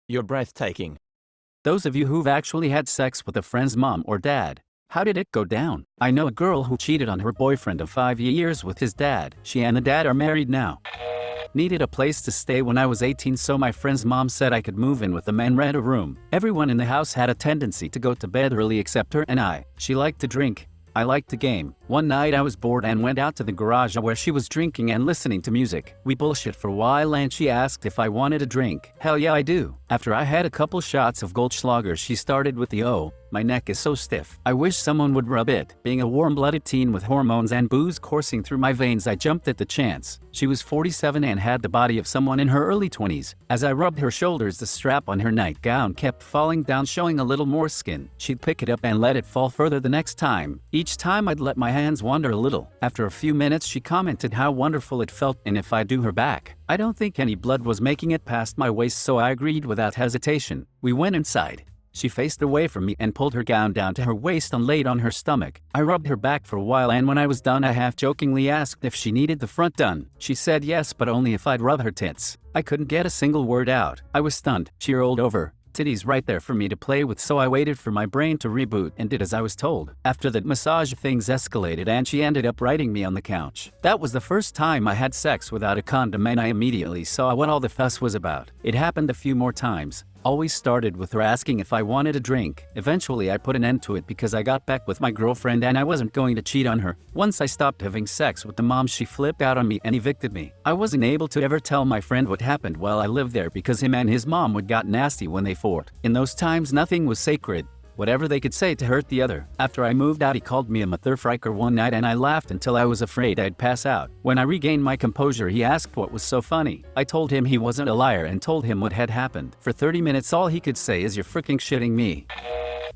You're breathtaking. Those of you who've actually had sex with a friend's mom or dad, how did it go down? I know a girl who cheated on her boyfriend of 5 years with his dad. She and the dad are married now. Needed a place to stay when I was 18, so my friend's mom said I could move in with them and rent a room. Everyone in the house had a tendency to go to bed early except her and I. She liked to drink. I liked to game. One night I was bored and went out to the garage where she was drinking and listening to music. We bullshit for a while and she asked if I wanted a drink. Hell yeah, I do. After I had a couple shots of Goldschlager, she started with the "Oh, my neck is so stiff. I wish someone would rub it." Being a warm-blooded teen with hormones and booze coursing through my veins, I jumped at the chance. She was 47 and had the body of someone in her early 20s. As I rubbed her shoulders, the strap on her nightgown kept falling down, showing a little more skin. She'd pick it up and let it fall further the next time. Each time I'd let my hands wander a little. After a few minutes, she commented how wonderful it felt and if I'd do her back. I don't think any blood was making it past my waist, so I agreed without hesitation. We went inside. She faced away from me and pulled her gown down to her waist and laid on her stomach. I rubbed her back for a while, and when I was done, I half-jokingly asked if she needed the front done. She said yes, but only if I'd rub her tits. I couldn't get a single word out. I was stunned. She rolled over. Titties right there for me to play with, so I waited for my brain to reboot and did as I was told. After that massage, things escalated and she ended up riding me on the couch. That was the first time I had sex without a condom, and I immediately saw what all the fuss was about. It happened a few more times. Always started with her asking if I wanted a drink. Eventually I put an end to it because I got back with my girlfriend and I wasn't going to cheat on her. Once I stopped having sex with the mom, she flipped out on me and evicted me. I wasn't able to ever tell my friend what happened while I lived there because him and his mom would got nasty when they fought. In those times, nothing was sacred. Whatever they could say to hurt the other. After I moved out, he called me a motherfucker one night and I laughed until I was afraid I'd pass out. When I regained my composure, he asked what was so funny. I told him he wasn't a liar and told him what had happened. For 30 minutes all he could say is, "You're freaking shitting me."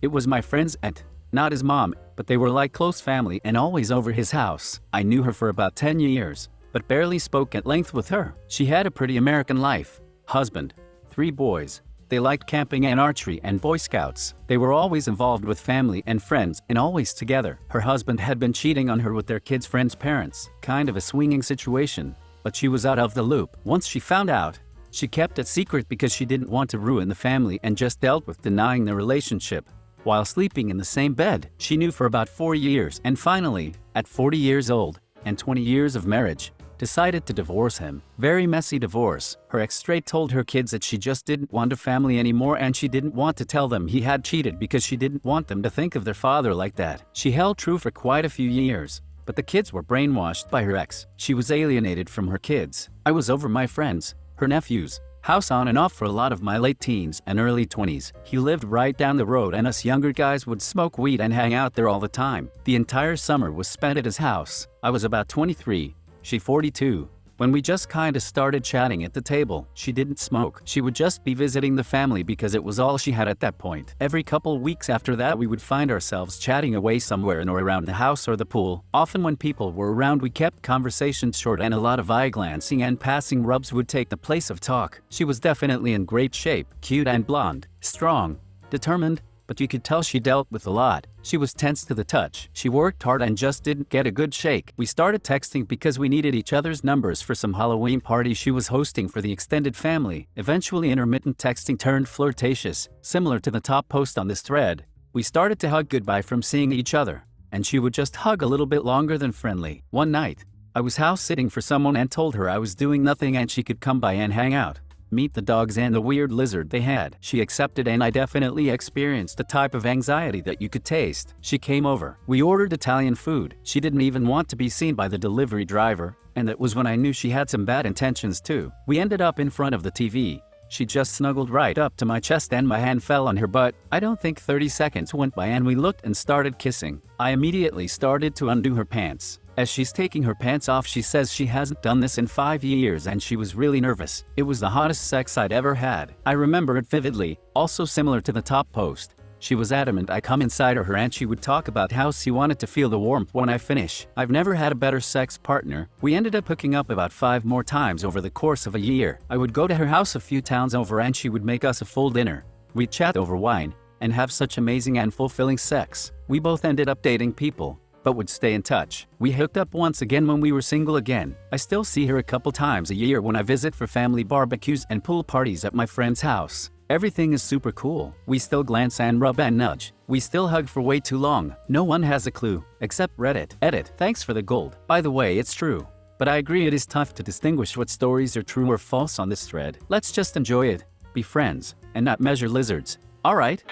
It was my friend's aunt, not his mom, but they were like close family and always over his house. I knew her for about 10 years, but barely spoke at length with her. She had a pretty American life. Husband, 3 boys. They liked camping and archery and Boy Scouts. They were always involved with family and friends and always together. Her husband had been cheating on her with their kids' friends' parents. Kind of a swinging situation, but she was out of the loop. Once she found out, she kept it secret because she didn't want to ruin the family and just dealt with denying the relationship while sleeping in the same bed. She knew for about 4 years and finally, at 40 years old and 20 years of marriage, decided to divorce him. Very messy divorce. Her ex straight told her kids that she just didn't want a family anymore and she didn't want to tell them he had cheated because she didn't want them to think of their father like that. She held true for quite a few years, but the kids were brainwashed by her ex. She was alienated from her kids. I was over my friends, her nephews, house on and off for a lot of my late teens and early 20s. He lived right down the road and us younger guys would smoke weed and hang out there all the time. The entire summer was spent at his house. I was about 23. She 42. When we just kinda started chatting at the table, she didn't smoke. She would just be visiting the family because it was all she had at that point. Every couple weeks after that, we would find ourselves chatting away somewhere in or around the house or the pool. Often when people were around, we kept conversations short and a lot of eye glancing and passing rubs would take the place of talk. She was definitely in great shape, cute and blonde, strong, determined, but you could tell she dealt with a lot. She was tense to the touch. She worked hard and just didn't get a good shake. We started texting because we needed each other's numbers for some Halloween party she was hosting for the extended family. Eventually, intermittent texting turned flirtatious, similar to the top post on this thread. We started to hug goodbye from seeing each other, and she would just hug a little bit longer than friendly. One night, I was house sitting for someone and told her I was doing nothing and she could come by and hang out. Meet the dogs and the weird lizard they had. She accepted and I definitely experienced the type of anxiety that you could taste. She came over. We ordered Italian food. She didn't even want to be seen by the delivery driver, and that was when I knew she had some bad intentions too. We ended up in front of the TV. She just snuggled right up to my chest and my hand fell on her butt. I don't think 30 seconds went by and we looked and started kissing. I immediately started to undo her pants. As she's taking her pants off, she says she hasn't done this in 5 years and she was really nervous. It was the hottest sex I'd ever had. I remember it vividly, also similar to the top post. She was adamant I come inside her and she would talk about how she wanted to feel the warmth when I finish. I've never had a better sex partner. We ended up hooking up about 5 more times over the course of a year. I would go to her house a few towns over and she would make us a full dinner. We'd chat over wine and have such amazing and fulfilling sex. We both ended up dating people, but would stay in touch. We hooked up once again when we were single again. I still see her a couple times a year when I visit for family barbecues and pool parties at my friend's house. Everything is super cool. We still glance and rub and nudge. We still hug for way too long. No one has a clue, except Reddit. Edit, thanks for the gold. By the way, it's true. But I agree it is tough to distinguish what stories are true or false on this thread. Let's just enjoy it, be friends, and not measure lizards. Alright?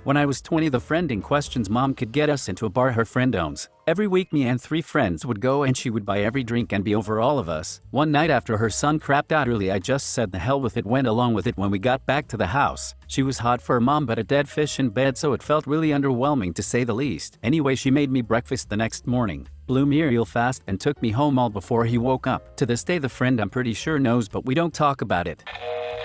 When I was 20, the friend in question's mom could get us into a bar her friend owns. Every week me and 3 friends would go and she would buy every drink and be over all of us. One night after her son crapped out early, I just said the hell with it, went along with it. When we got back to the house, she was hot for her mom but a dead fish in bed, so it felt really underwhelming to say the least. Anyway, she made me breakfast the next morning, blew me real fast and took me home all before he woke up. To this day the friend I'm pretty sure knows, but we don't talk about it.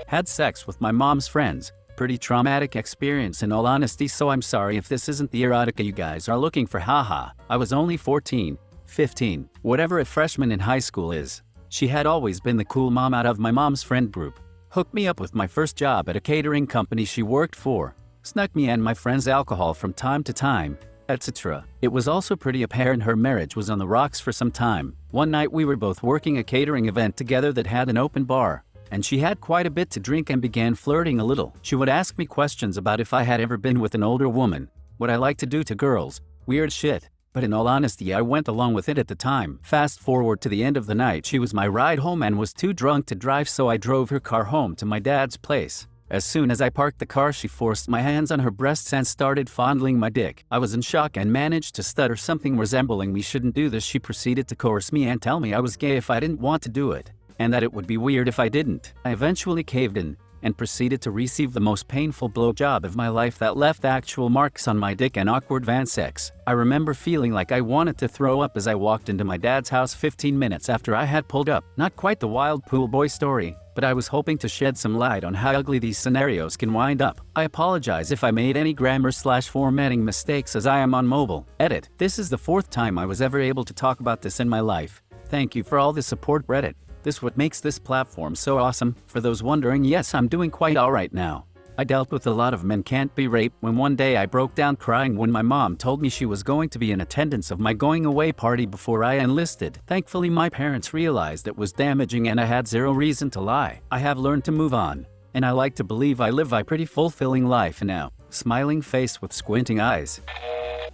Had sex with my mom's friends. Pretty traumatic experience in all honesty, so I'm sorry if this isn't the erotica you guys are looking for, haha. I was only 14, 15, whatever a freshman in high school is. She had always been the cool mom out of my mom's friend group. Hooked me up with my first job at a catering company she worked for. Snuck me and my friends alcohol from time to time, etc. It was also pretty apparent her marriage was on the rocks for some time. One night we were both working a catering event together that had an open bar, and she had quite a bit to drink and began flirting a little. She would ask me questions about if I had ever been with an older woman, what I like to do to girls, weird shit. But in all honesty, I went along with it at the time. Fast forward to the end of the night, she was my ride home and was too drunk to drive, so I drove her car home to my dad's place. As soon as I parked the car, she forced my hands on her breasts and started fondling my dick. I was in shock and managed to stutter something resembling "we shouldn't do this." She proceeded to coerce me and tell me I was gay if I didn't want to do it, and that it would be weird if I didn't. I eventually caved in and proceeded to receive the most painful blowjob of my life that left actual marks on my dick and awkward van sex. I remember feeling like I wanted to throw up as I walked into my dad's house 15 minutes after I had pulled up. Not quite the wild pool boy story, but I was hoping to shed some light on how ugly these scenarios can wind up. I apologize if I made any grammar/formatting mistakes, as I am on mobile. Edit. This is the 4th time I was ever able to talk about this in my life. Thank you for all the support, Reddit. This what makes this platform so awesome. For those wondering, yes, I'm doing quite alright now. I dealt with a lot of men can't be raped when one day I broke down crying when my mom told me she was going to be in attendance of my going away party before I enlisted. Thankfully, my parents realized it was damaging and I had zero reason to lie. I have learned to move on, and I like to believe I live a pretty fulfilling life now. Smiling face with squinting eyes.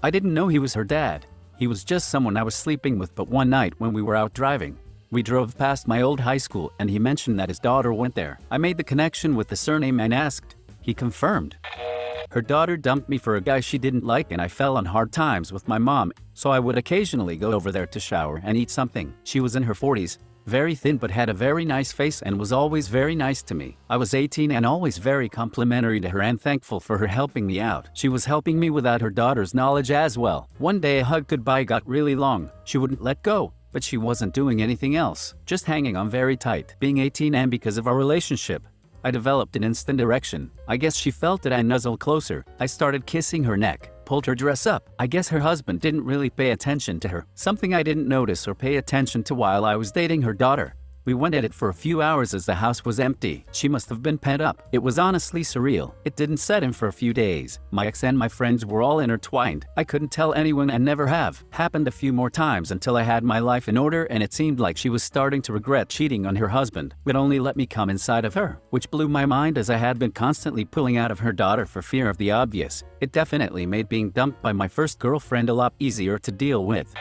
I didn't know he was her dad. He was just someone I was sleeping with, but one night when we were out driving, we drove past my old high school and he mentioned that his daughter went there. I made the connection with the surname and asked. He confirmed. Her daughter dumped me for a guy she didn't like, and I fell on hard times with my mom, so I would occasionally go over there to shower and eat something. She was in her 40s, very thin but had a very nice face and was always very nice to me. I was 18 and always very complimentary to her and thankful for her helping me out. She was helping me without her daughter's knowledge as well. One day a hug goodbye got really long. She wouldn't let go, but she wasn't doing anything else, just hanging on very tight. Being 18 and because of our relationship, I developed an instant erection. I guess she felt it and nuzzled closer. I started kissing her neck, pulled her dress up. I guess her husband didn't really pay attention to her, something I didn't notice or pay attention to while I was dating her daughter. We went at it for a few hours as the house was empty. She must have been pent up. It was honestly surreal. It didn't set in for a few days. My ex and my friends were all intertwined. I couldn't tell anyone and never have. Happened a few more times until I had my life in order and it seemed like she was starting to regret cheating on her husband, but only let me come inside of her, which blew my mind as I had been constantly pulling out of her daughter for fear of the obvious. It definitely made being dumped by my first girlfriend a lot easier to deal with.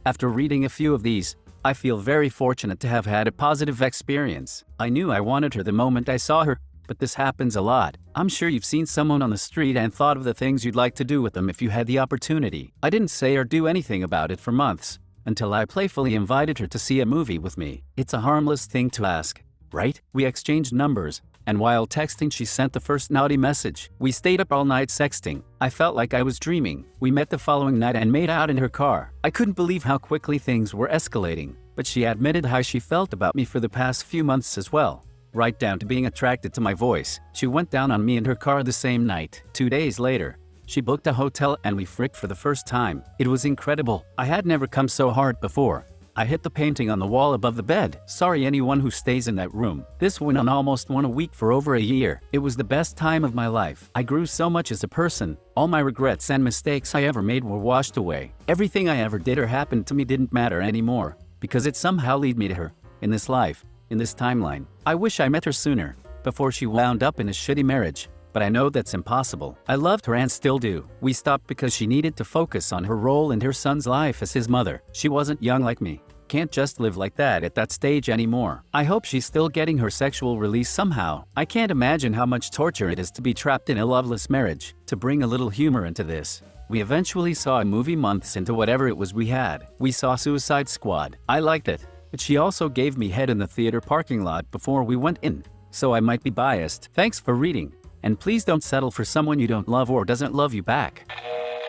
After reading a few of these, I feel very fortunate to have had a positive experience. I knew I wanted her the moment I saw her, but this happens a lot. I'm sure you've seen someone on the street and thought of the things you'd like to do with them if you had the opportunity. I didn't say or do anything about it for months, until I playfully invited her to see a movie with me. It's a harmless thing to ask, right? We exchanged numbers, and while texting she sent the first naughty message. We stayed up all night sexting. I felt like I was dreaming. We met the following night and made out in her car. I couldn't believe how quickly things were escalating, but she admitted how she felt about me for the past few months as well, right down to being attracted to my voice. She went down on me in her car the same night. 2 days later, she booked a hotel and we fricked for the first time. It was incredible. I had never come so hard before. I hit the painting on the wall above the bed. Sorry anyone who stays in that room. This went on almost one a week for over a year. It was the best time of my life. I grew so much as a person. All my regrets and mistakes I ever made were washed away. Everything I ever did or happened to me didn't matter anymore, because it somehow led me to her, in this life, in this timeline. I wish I met her sooner. before she wound up in a shitty marriage. But I know that's impossible. I loved her and still do. We stopped because she needed to focus on her role in her son's life as his mother. She wasn't young like me. Can't just live like that at that stage anymore. I hope she's still getting her sexual release somehow. I can't imagine how much torture it is to be trapped in a loveless marriage. To bring a little humor into this, we eventually saw a movie months into whatever it was we had. We saw Suicide Squad. I liked it, but she also gave me head in the theater parking lot before we went in. So I might be biased. Thanks for reading. And please don't settle for someone you don't love or doesn't love you back.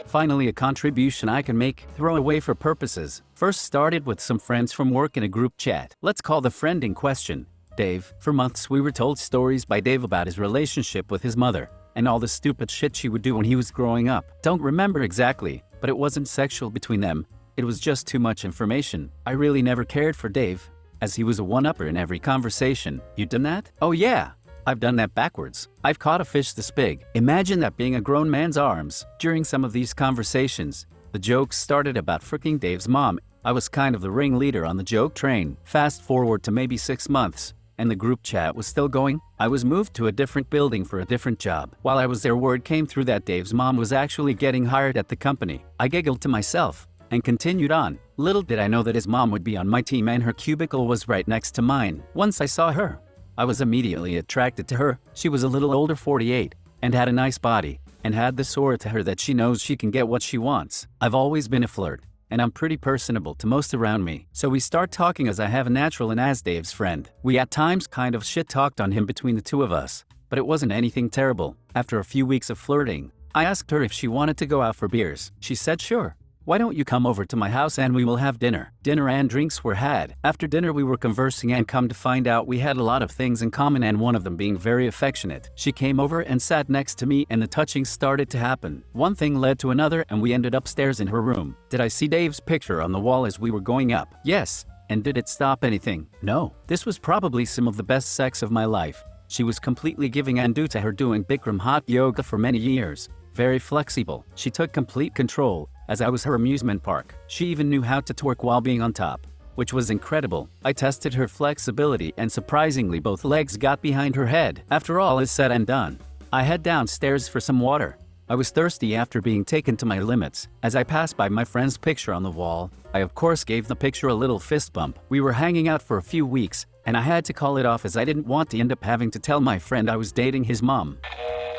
Finally, a contribution I can make, throw away for purposes. First started with some friends from work in a group chat. Let's call the friend in question Dave. For months we were told stories by Dave about his relationship with his mother and all the stupid shit she would do when he was growing up. Don't remember exactly, but it wasn't sexual between them. It was just too much information. I really never cared for Dave, as he was a one-upper in every conversation. You done that? Oh yeah. I've done that backwards. I've caught a fish this big. Imagine that being a grown man's arms. During some of these conversations, the jokes started about freaking Dave's mom. I was kind of the ringleader on the joke train. Fast forward to maybe 6 months, and the group chat was still going. I was moved to a different building for a different job. While I was there, word came through that Dave's mom was actually getting hired at the company. I giggled to myself and continued on. Little did I know that his mom would be on my team and her cubicle was right next to mine. Once I saw her, I was immediately attracted to her. She was a little older, 48, and had a nice body, and had the sort to her that she knows she can get what she wants. I've always been a flirt, and I'm pretty personable to most around me. So we start talking as I have a natural and as Dave's friend. We at times kind of shit-talked on him between the two of us, but it wasn't anything terrible. After a few weeks of flirting, I asked her if she wanted to go out for beers. She said sure. Why don't you come over to my house and we will have dinner? Dinner and drinks were had. After dinner we were conversing and come to find out we had a lot of things in common and one of them being very affectionate. She came over and sat next to me and the touching started to happen. One thing led to another and we ended upstairs in her room. Did I see Dave's picture on the wall as we were going up? Yes. And did it stop anything? No. This was probably some of the best sex of my life. She was completely giving and due to her doing Bikram hot yoga for many years. Very flexible. She took complete control, as I was her amusement park. She even knew how to twerk while being on top, which was incredible. I tested her flexibility and surprisingly both legs got behind her head. After all is said and done, I head downstairs for some water. I was thirsty after being taken to my limits. As I passed by my friend's picture on the wall, I of course gave the picture a little fist bump. We were hanging out for a few weeks, and I had to call it off as I didn't want to end up having to tell my friend I was dating his mom.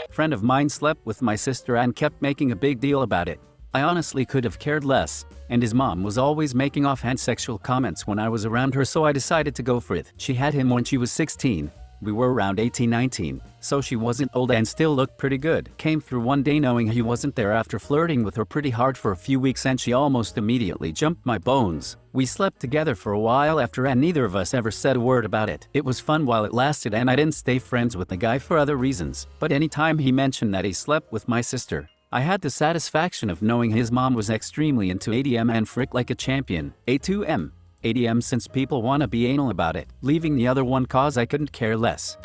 A friend of mine slept with my sister and kept making a big deal about it. I honestly could have cared less, and his mom was always making offhand sexual comments when I was around her, so I decided to go for it. She had him when she was 16. We were around 18, 19, so she wasn't old and still looked pretty good. Came through one day knowing he wasn't there after flirting with her pretty hard for a few weeks and she almost immediately jumped my bones. We slept together for a while after and neither of us ever said a word about it. It was fun while it lasted and I didn't stay friends with the guy for other reasons. But anytime he mentioned that he slept with my sister, I had the satisfaction of knowing his mom was extremely into ADM and frick like a champion. A2M. ADM since people wanna be anal about it, leaving the other one cause I couldn't care less.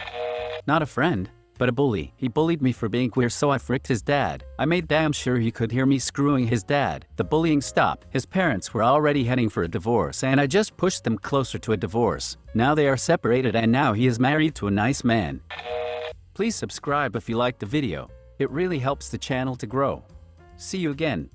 Not a friend, but a bully. He bullied me for being queer so I fricked his dad. I made damn sure he could hear me screwing his dad. The bullying stopped. His parents were already heading for a divorce and I just pushed them closer to a divorce. Now they are separated and now he is married to a nice man. Please subscribe if you liked the video. It really helps the channel to grow. See you again.